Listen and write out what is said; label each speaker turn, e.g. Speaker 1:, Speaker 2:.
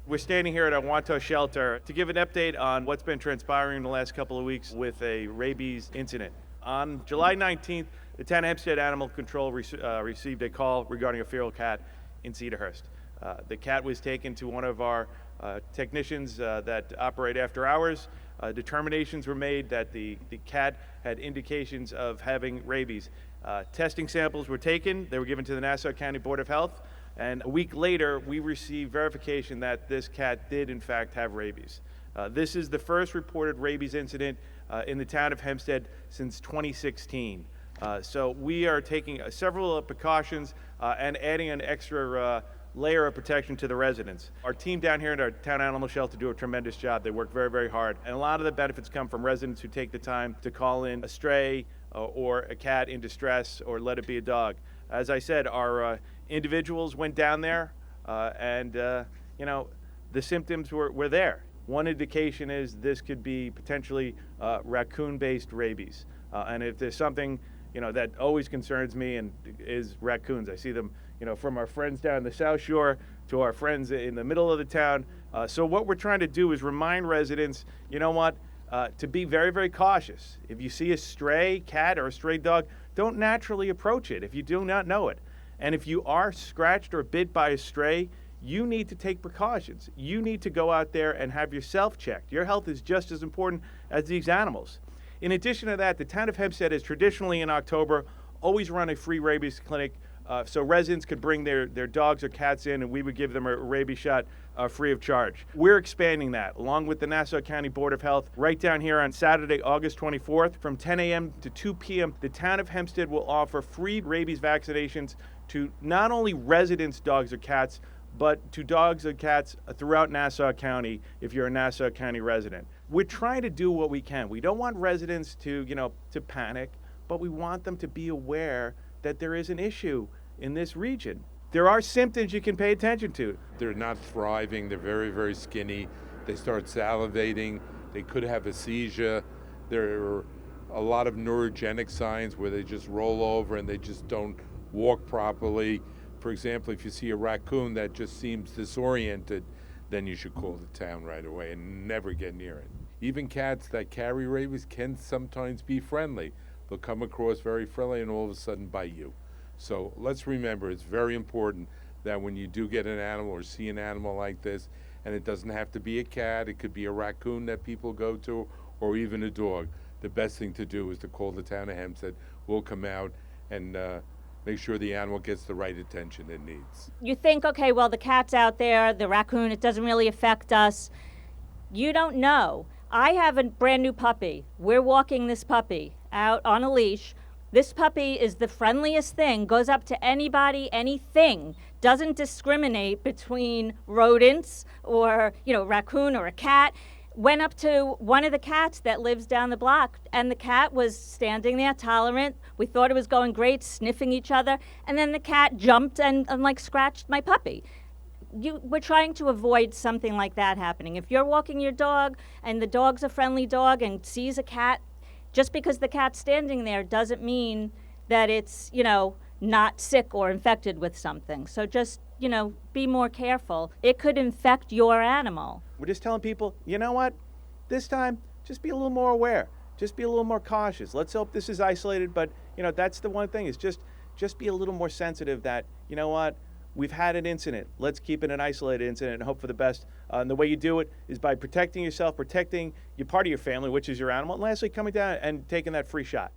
Speaker 1: We're standing here at our Wanto shelter to give an update on what's been transpiring in the last couple of weeks with a rabies incident. On July 19th, the town of Hempstead Animal Control received a call regarding a feral cat in Cedarhurst. The cat was taken to one of our technicians that operate after hours. Determinations were made that the cat had indications of having rabies. Testing samples were taken. They were given to the Nassau County Board of Health. And a week later, we received verification that this cat did, in fact, have rabies. This is the first reported rabies incident in the town of Hempstead since 2016. So we are taking several precautions and adding an extra layer of protection to the residents. Our team down here at our town animal shelter do a tremendous job. They work very, very hard. And a lot of the benefits come from residents who take the time to call in a stray or a cat in distress, or let it be a dog. As I said, our individuals went down there and the symptoms were there. One indication is this could be potentially raccoon-based rabies. And if there's something that always concerns me and is raccoons. I see them from our friends down the South Shore to our friends in the middle of the town. So what we're trying to do is remind residents, to be very, very cautious. If you see a stray cat or a stray dog, don't naturally approach it if you do not know it. And if you are scratched or bit by a stray, you need to take precautions. You need to go out there and have yourself checked. Your health is just as important as these animals. In addition to that, the town of Hempstead has traditionally in October always run a free rabies clinic so residents could bring their dogs or cats in and we would give them a rabies shot free of charge. We're expanding that along with the Nassau County Board of Health right down here on Saturday, August 24th from 10 a.m. to 2 p.m. The town of Hempstead will offer free rabies vaccinations to not only residents' dogs or cats, but to dogs and cats throughout Nassau County if you're a Nassau County resident. We're trying to do what we can. We don't want residents to panic, but we want them to be aware that there is an issue in this region. There are symptoms you can pay attention to.
Speaker 2: They're not thriving, they're very, very skinny. They start salivating, they could have a seizure. There are a lot of neurogenic signs where they just roll over and they just don't walk properly. For example, if you see a raccoon that just seems disoriented, then you should call the town right away and never get near it. Even cats that carry rabies can sometimes be friendly. They'll come across very friendly and all of a sudden bite you. So let's remember, it's very important that when you do get an animal or see an animal like this, and it doesn't have to be a cat, it could be a raccoon that people go to, or even a dog, the best thing to do is to call the town of Hempstead. We'll come out and make sure the animal gets the right attention it needs.
Speaker 3: You think, okay, well, the cat's out there, the raccoon, it doesn't really affect us. You don't know. I have a brand new puppy. We're walking this puppy out on a leash. This puppy is the friendliest thing, goes up to anybody, anything, doesn't discriminate between rodents or, raccoon or a cat. Went up to one of the cats that lives down the block, and the cat was standing there tolerant. We thought it was going great, sniffing each other, and then the cat jumped and scratched my puppy. We're trying to avoid something like that happening. If you're walking your dog and the dog's a friendly dog and sees a cat, just because the cat's standing there doesn't mean that it's, not sick or infected with something. So just, be more careful. It could infect your animal.
Speaker 1: We're just telling people, you know what? This time, just be a little more aware. Just be a little more cautious. Let's hope this is isolated, but, that's the one thing is just be a little more sensitive that, you know what? We've had an incident. Let's keep it an isolated incident and hope for the best. And the way you do it is by protecting yourself, protecting your part of your family, which is your animal, and lastly, coming down and taking that free shot.